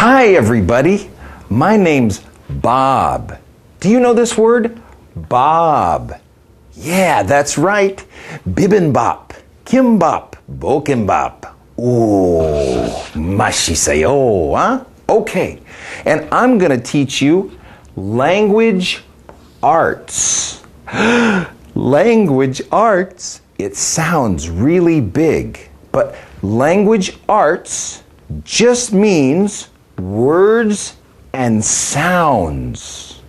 Hi, everybody. My name's Bob. Do you know this word? Bob. Yeah, that's right. Bibimbap, kimbap, bokimbap. Ooh, mashisayo, huh? Okay, and I'm going to teach you language arts. Language arts. It sounds really big, but language arts just means words and sounds.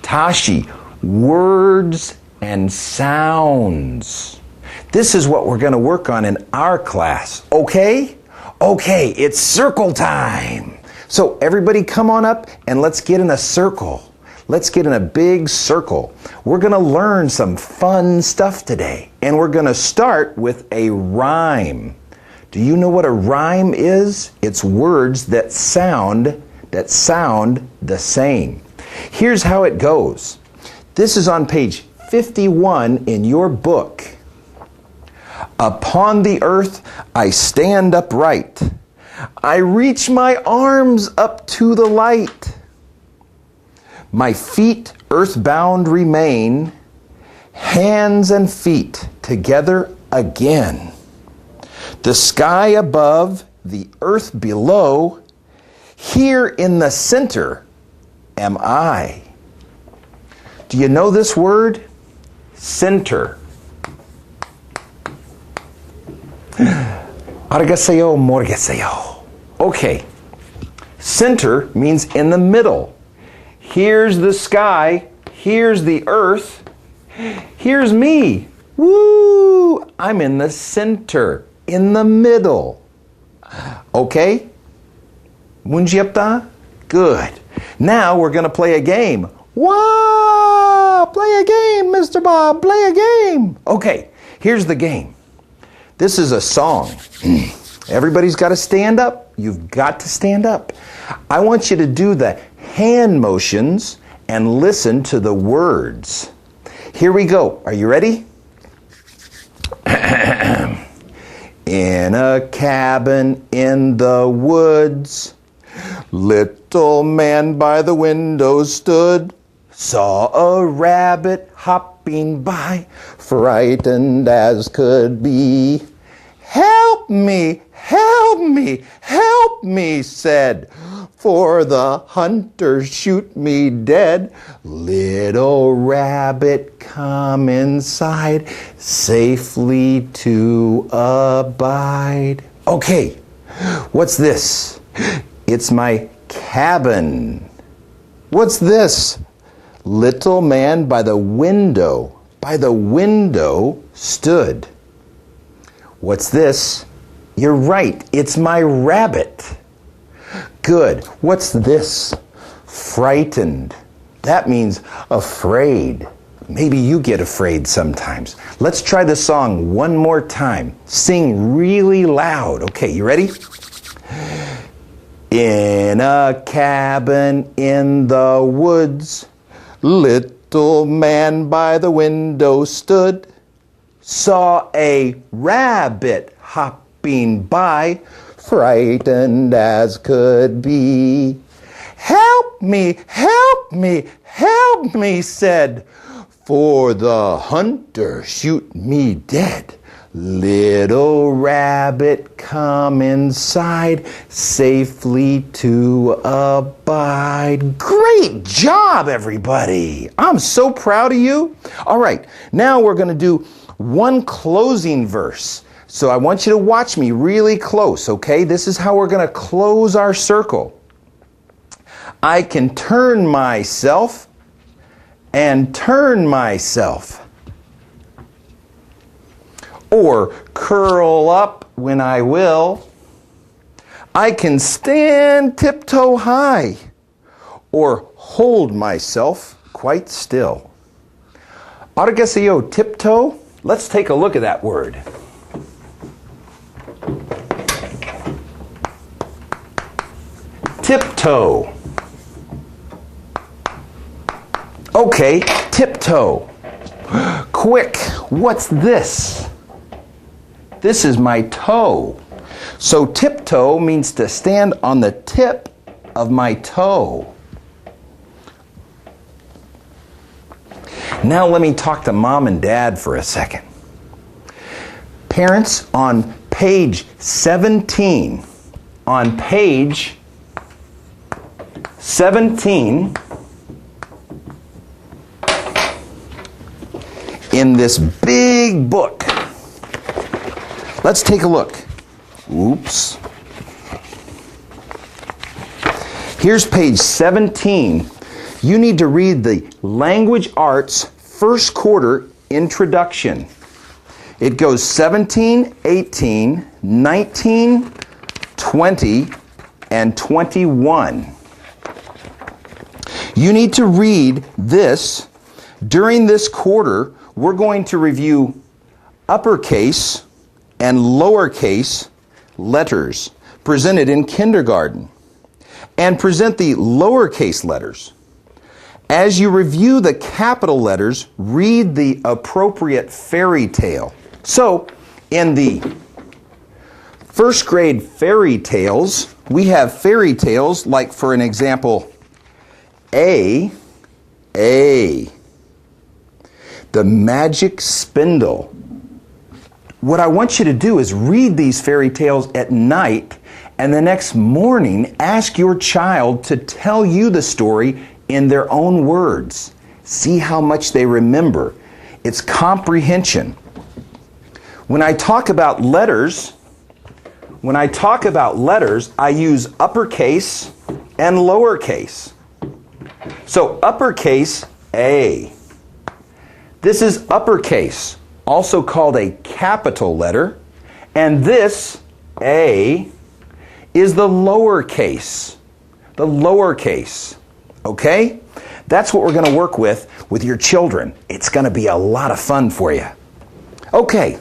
Tashi, words and sounds. This is what we're going to work on in our class, okay? Okay, it's circle time. So everybody come on up and let's get in a circle. Let's get in a big circle. We're going to learn some fun stuff today. And we're going to start with a rhyme. Do you know what a rhyme is? It's words that sound the same. Here's how it goes. This is on page 51 in your book. Upon the earth I stand upright. I reach my arms up to the light. My feet earthbound remain, hands and feet together again. The sky above, the earth below, here in the center am I. Do you know this word? Center. Arigaseyo, morgaseyo. Okay. Center means in the middle. Here's the sky. Here's the earth. Here's me. Woo! I'm in the center. In the middle. Okay? Munjiapta? Good. Now we're going to play a game. Wow! Play a game, Mr. Bob. Play a game. Okay, here's the game. This is a song. Everybody's got to stand up. You've got to stand up. I want you to do the hand motions and listen to the words. Here we go. Are you ready? In a cabin in the woods, little man by the window stood, saw a rabbit hopping by, frightened as could be. Help me, help me, help me, said, for the hunters shoot me dead. Little rabbit, come inside, safely to abide. Okay, what's this? It's my cabin. What's this? Little man by the window stood. What's this? You're right, it's my rabbit. Good. What's this? Frightened. That means afraid. Maybe you get afraid sometimes. Let's try the song one more time. Sing really loud. Okay, you ready? In a cabin in the woods, little man by the window stood, saw a rabbit hopping by, frightened as could be. Help me, help me, help me, said, for the hunter shoot me dead. Little rabbit, come inside, safely to abide. Great job, everybody. I'm so proud of you. All right, now we're going to do one closing verse. So I want you to watch me really close, okay? This is how we're going to close our circle. I can turn myself and turn myself. Or curl up when I will. I can stand tiptoe high. Or hold myself quite still. Arigaseyo, tiptoe. Let's take a look at that word. Tiptoe. Okay, tiptoe. Quick, what's this? This is my toe. So tiptoe means to stand on the tip of my toe. Now let me talk to mom and dad for a second. Parents, on page 17, in this big book, let's take a look. Oops. Here's page 17. You need to read the Language Arts First Quarter Introduction. It goes 17, 18, 19, 20, and 21. You need to read this. During this quarter, we're going to review uppercase and lowercase letters presented in kindergarten, and present the lowercase letters. As you review the capital letters, read the appropriate fairy tale. So, in the first grade fairy tales, we have fairy tales like, for an example, A, the magic spindle. What I want you to do is read these fairy tales at night, and the next morning ask your child to tell you the story in their own words. See how much they remember. It's comprehension. When I talk about letters, I use uppercase and lowercase. So uppercase A. This is uppercase, also called a capital letter, and this A is the lowercase. Okay? That's what we're going to work with your children. It's going to be a lot of fun for you. Okay.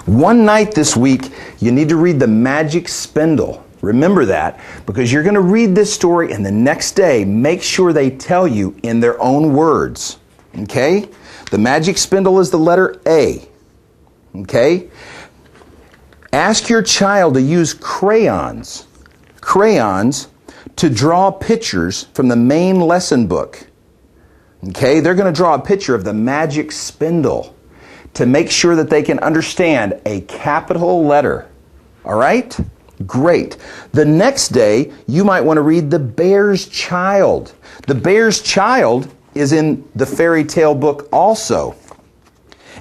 One night this week, you need to read The Magic Spindle. Remember that, because you're going to read this story, and the next day, make sure they tell you in their own words. Okay? The magic spindle is the letter A. Okay? Ask your child to use crayons to draw pictures from the main lesson book. Okay? They're going to draw a picture of the magic spindle to make sure that they can understand a capital letter. All right? Great. The next day, you might want to read The Bear's Child. The Bear's Child is in the fairy tale book also.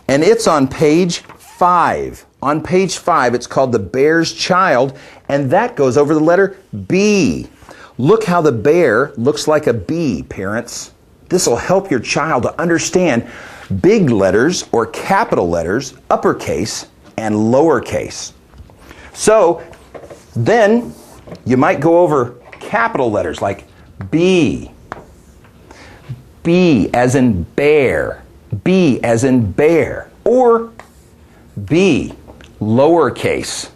And it's on page 5. On page 5, it's called The Bear's Child, and that goes over the letter B. Look how the bear looks like a bee, parents. This will help your child to understand big letters or capital letters, uppercase and lowercase. So, then you might go over capital letters like B. B as in bear. B as in bear. Or B, lowercase.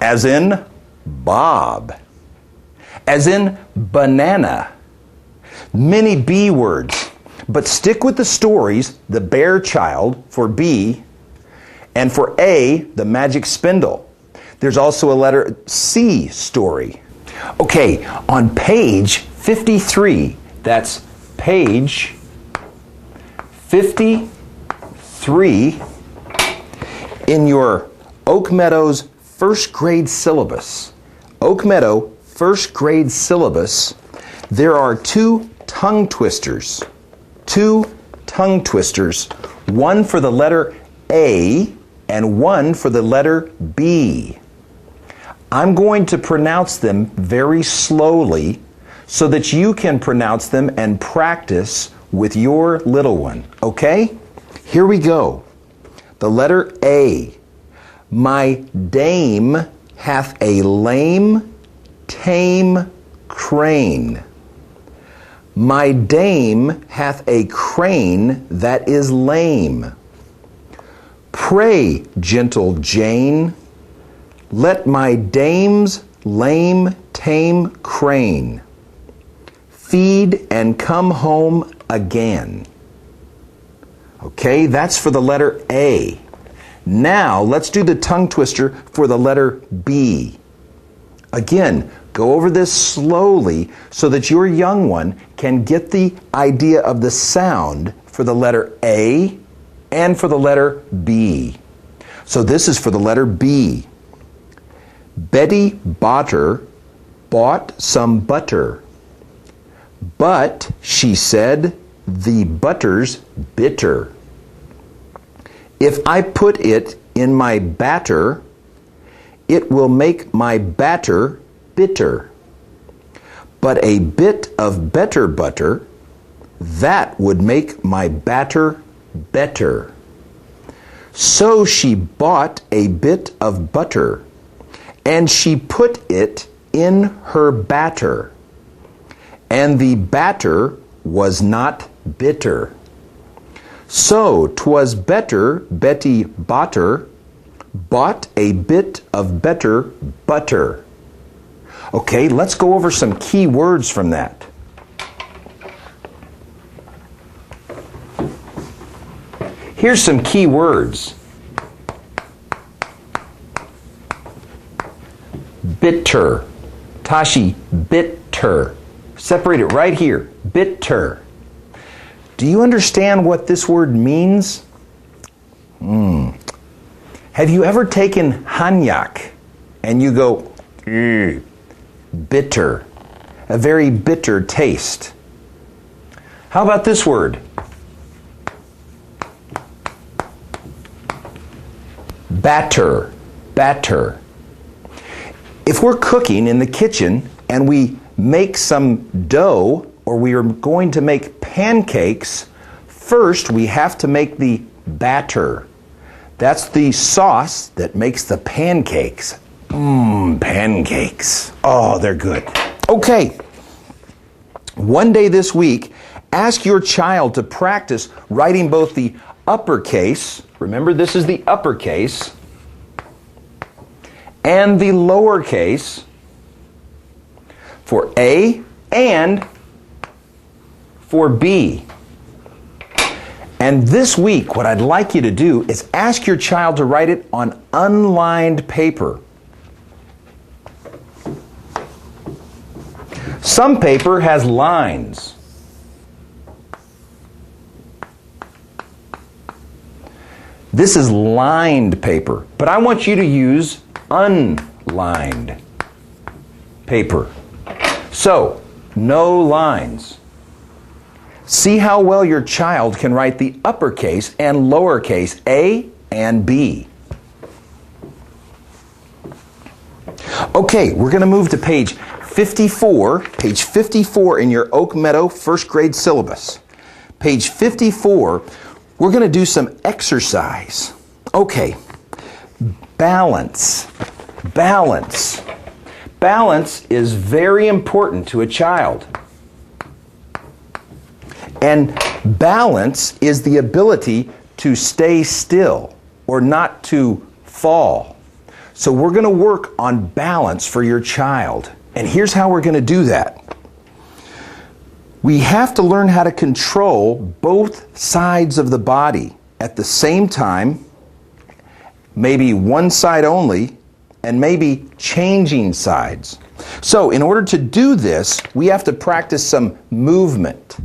As in Bob. As in banana. Many B words. But stick with the stories, The Bear Child for B, and for A, The Magic Spindle. There's also a letter C story. Okay, on page 53, that's page 53 in your Oak Meadows first grade syllabus. Oak Meadow first grade syllabus, there are two tongue twisters. One for the letter A and one for the letter B. I'm going to pronounce them very slowly so that you can pronounce them and practice with your little one. Okay? Here we go. The letter A. My dame hath a lame, tame crane. My dame hath a crane that is lame. Pray, gentle Jane, let my dame's lame, tame crane feed and come home again. Okay, that's for the letter A. Now, let's do the tongue twister for the letter B. Again, go over this slowly so that your young one can get the idea of the sound for the letter A and for the letter B. So this is for the letter B. Betty Botter bought some butter. But, she said, the butter's bitter. If I put it in my batter, it will make my batter bitter. But a bit of better butter, that would make my batter better. So she bought a bit of butter, and she put it in her batter. And the batter was not bitter. So 'twas better Betty Botter bought a bit of better butter. Okay, let's go over some key words from that. Here's some key words. Bitter. Tashi, bitter. Separate it right here. Bitter. Do you understand what this word means? Have you ever taken cognac and you go, bitter, a very bitter taste? How about this word? Batter, batter. If we're cooking in the kitchen and we make some dough, or we are going to make pancakes, first we have to make the batter. That's the sauce that makes the pancakes. Pancakes. Oh, they're good. Okay. One day this week, ask your child to practice writing both the uppercase, remember this is the uppercase, and the lowercase for A and for B. And this week, what I'd like you to do is ask your child to write it on unlined paper. Some paper has lines. This is lined paper, but I want you to use unlined paper. So, no lines. See how well your child can write the uppercase and lowercase A and B. Okay, we're going to move to page 54 in your Oak Meadow first grade syllabus. Page 54, we're going to do some exercise. Okay, balance. Balance. Balance is very important to a child. And balance is the ability to stay still or not to fall. So we're going to work on balance for your child. And here's how we're going to do that. We have to learn how to control both sides of the body at the same time, maybe one side only, and maybe changing sides. So in order to do this, we have to practice some movement.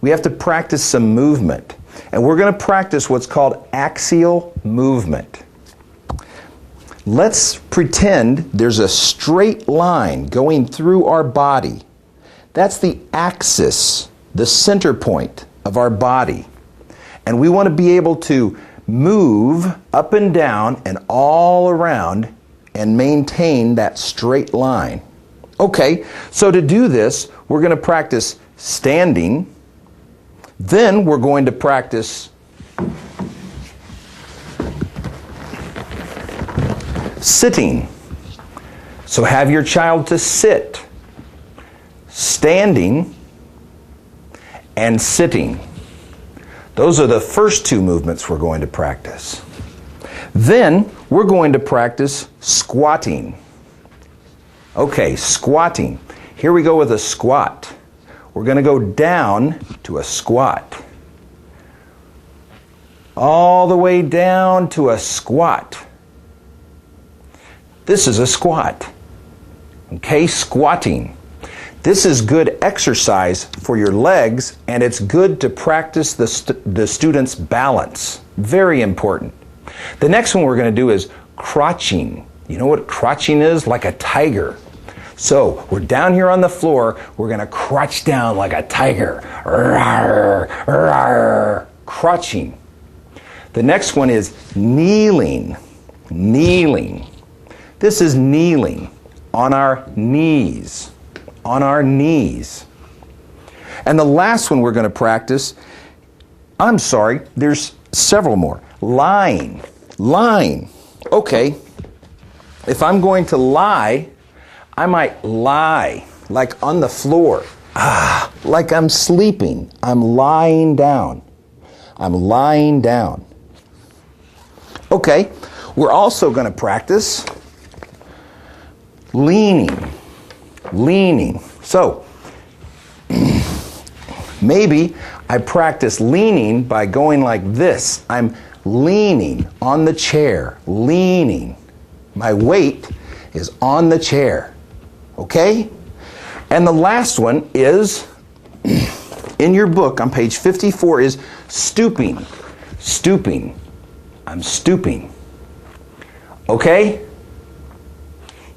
We have to practice some movement. And we're going to practice what's called axial movement. Let's pretend there's a straight line going through our body. That's the axis, the center point of our body. And we want to be able to move up and down and all around and maintain that straight line. Okay, so to do this, we're going to practice standing. Then we're going to practice sitting. So have your child to sit, standing, and sitting. Those are the first two movements we're going to practice. Then we're going to practice squatting. Okay, squatting. Here we go with a squat. We're going to go down to a squat. all the way down to a squat. This is a squat. Okay, squatting. This is good exercise for your legs, and it's good to practice the student's balance. Very important. The next one we're going to do is crouching. You know what crouching is? Like a tiger. So we're down here on the floor. We're going to crouch down like a tiger. Rawr, rawr. Crouching. The next one is kneeling. Kneeling. This is kneeling on our knees. On our knees. And the last one we're going to practice, there's several more. Lying. Lying. Okay. If I'm going to lie, I might lie like on the floor. Like I'm sleeping. I'm lying down. I'm lying down. Okay. We're also going to practice leaning. Leaning. So, maybe I practice leaning by going like this. I'm leaning on the chair. Leaning. My weight is on the chair. Okay? And the last one is, in your book on page 54, is stooping. Stooping. I'm stooping. Okay?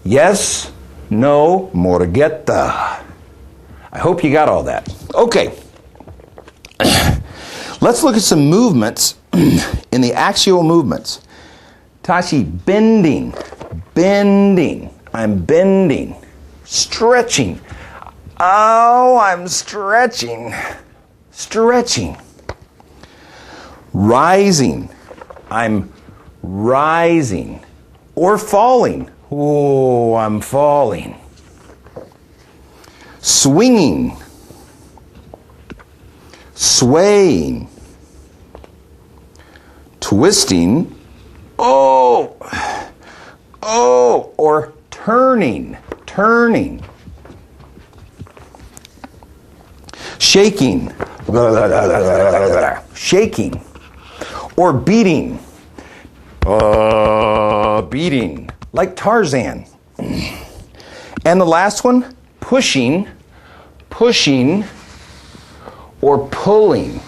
Yes, no, morgetta. I hope you got all that. Okay. Let's look at some movements in the axial movements. Tashi, bending. Bending. I'm bending. Stretching. Oh, I'm stretching. Stretching. Rising. I'm rising. Or falling. Oh, I'm falling. Swinging. Swaying. Twisting. Oh. Oh. Or turning. Turning. Shaking. Shaking. Or beating. Beating. Like Tarzan. And the last one, pushing, pushing, or pulling.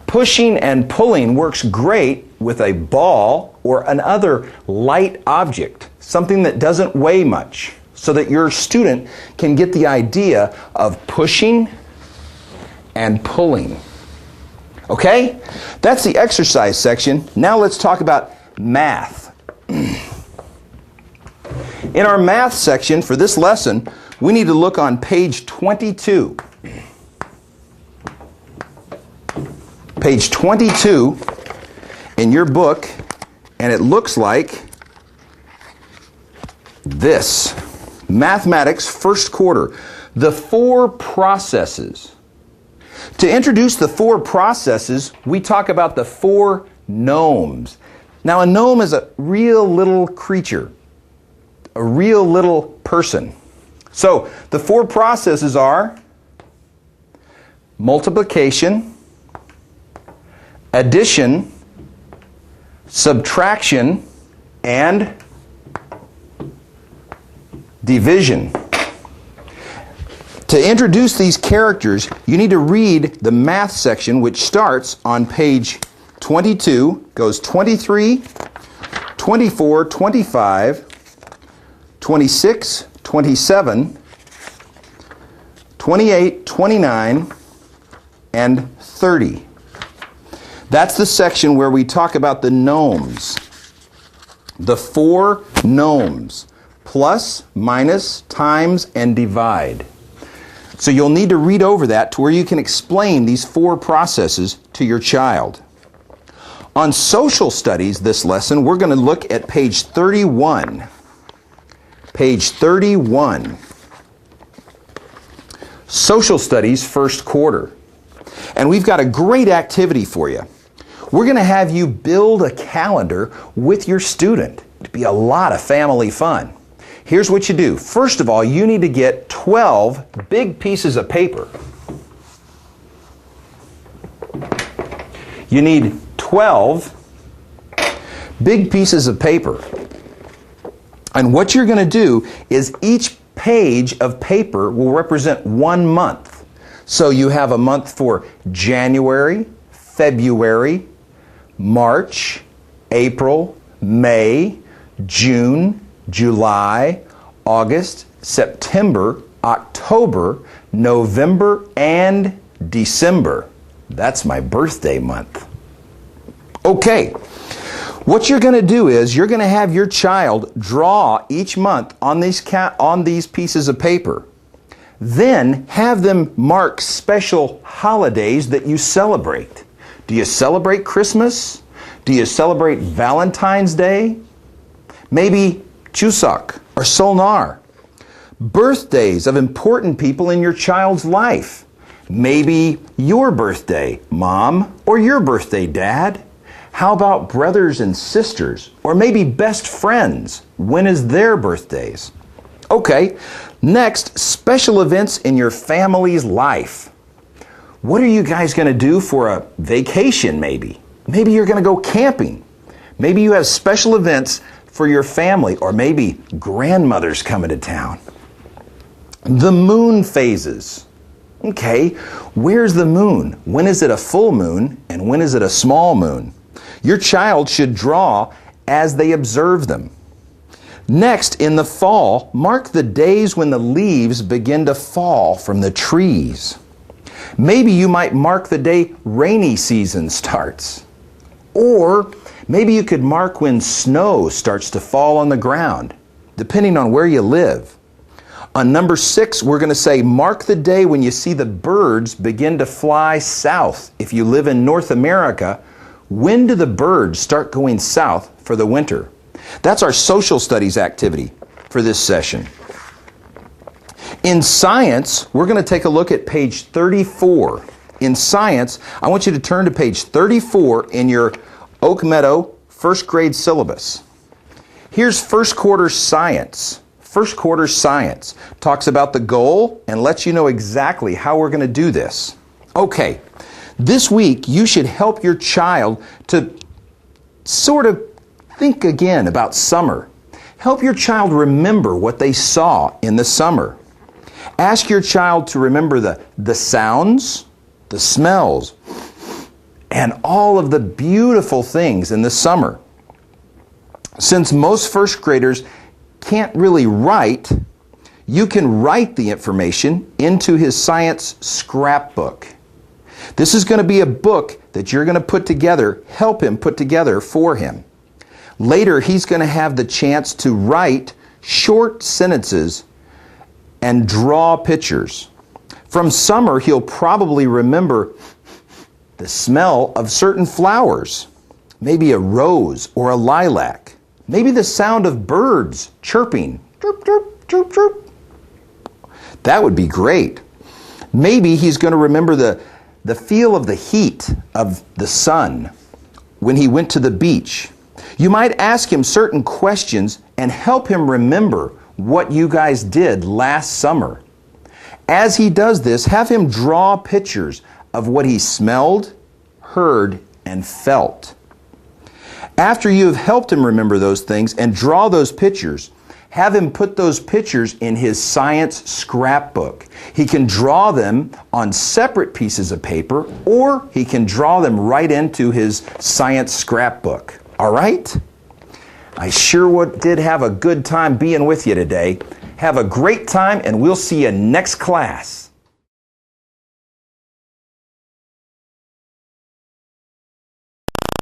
Pushing and pulling works great with a ball or another light object, something that doesn't weigh much, so that your student can get the idea of pushing and pulling. Okay? That's the exercise section. Now let's talk about math. In our math section for this lesson, we need to look on page 22. Page 22 in your book, and it looks like this. Mathematics, first quarter. The four processes. To introduce the four processes, we talk about the four gnomes. Now, a gnome is a real little creature. A real little person. So, the four processes are multiplication, addition, subtraction, and division. To introduce these characters, you need to read the math section, which starts on page 22, goes 23, 24, 25, 26, 27, 28, 29, and 30. That's the section where we talk about the gnomes. The four gnomes. Plus, minus, times, and divide. So you'll need to read over that to where you can explain these four processes to your child. On social studies this lesson, we're going to look at page 31. Page 31. Social studies first quarter. And we've got a great activity for you. We're going to have you build a calendar with your student. It'd be a lot of family fun. Here's what you do. First of all, you need to get 12 big pieces of paper. You need 12 big pieces of paper. And what you're going to do is each page of paper will represent 1 month. So you have a month for January, February, March, April, May, June, July, August, September, October, November, and December. That's my birthday month. Okay, what you're going to do is you're going to have your child draw each month on these pieces of paper. Then have them mark special holidays that you celebrate. Do you celebrate Christmas? Do you celebrate Valentine's Day? Maybe Chuseok or Solnar. Birthdays of important people in your child's life. Maybe your birthday, Mom, or your birthday, Dad. How about brothers and sisters, or maybe best friends? When is their birthdays? Okay, next, special events in your family's life. What are you guys going to do for a vacation, maybe? Maybe you're going to go camping. Maybe you have special events for your family, or maybe grandmother's coming to town. The moon phases. Okay, where's the moon? When is it a full moon, and when is it a small moon? Your child should draw as they observe them. Next, in the fall, mark the days when the leaves begin to fall from the trees. Maybe you might mark the day rainy season starts. Or maybe you could mark when snow starts to fall on the ground, depending on where you live. On number 6, we're going to say, mark the day when you see the birds begin to fly south. If you live in North America, when do the birds start going south for the winter? That's our social studies activity for this session. In science, we're going to take a look at page 34. In science, I want you to turn to page 34 in your Oak Meadow first grade syllabus. Here's first quarter science. First quarter science talks about the goal and lets you know exactly how we're going to do this. Okay, this week you should help your child to sort of think again about summer. Help your child remember what they saw in the summer. Ask your child to remember the sounds, the smells, and all of the beautiful things in the summer. Since most first graders can't really write, you can write the information into his science scrapbook. This is going to be a book that you're going to put together, help him put together for him. Later, he's going to have the chance to write short sentences and draw pictures. From summer, he'll probably remember the smell of certain flowers, maybe a rose or a lilac, maybe the sound of birds chirping, chirp, chirp, chirp, chirp. That would be great. Maybe he's going to remember the feel of the heat of the sun when he went to the beach. You might ask him certain questions and help him remember what you guys did last summer. As he does this, have him draw pictures of what he smelled, heard, and felt. After you have helped him remember those things and draw those pictures, have him put those pictures in his science scrapbook. He can draw them on separate pieces of paper, or he can draw them right into his science scrapbook. All right? I sure did have a good time being with you today. Have a great time, and we'll see you next class.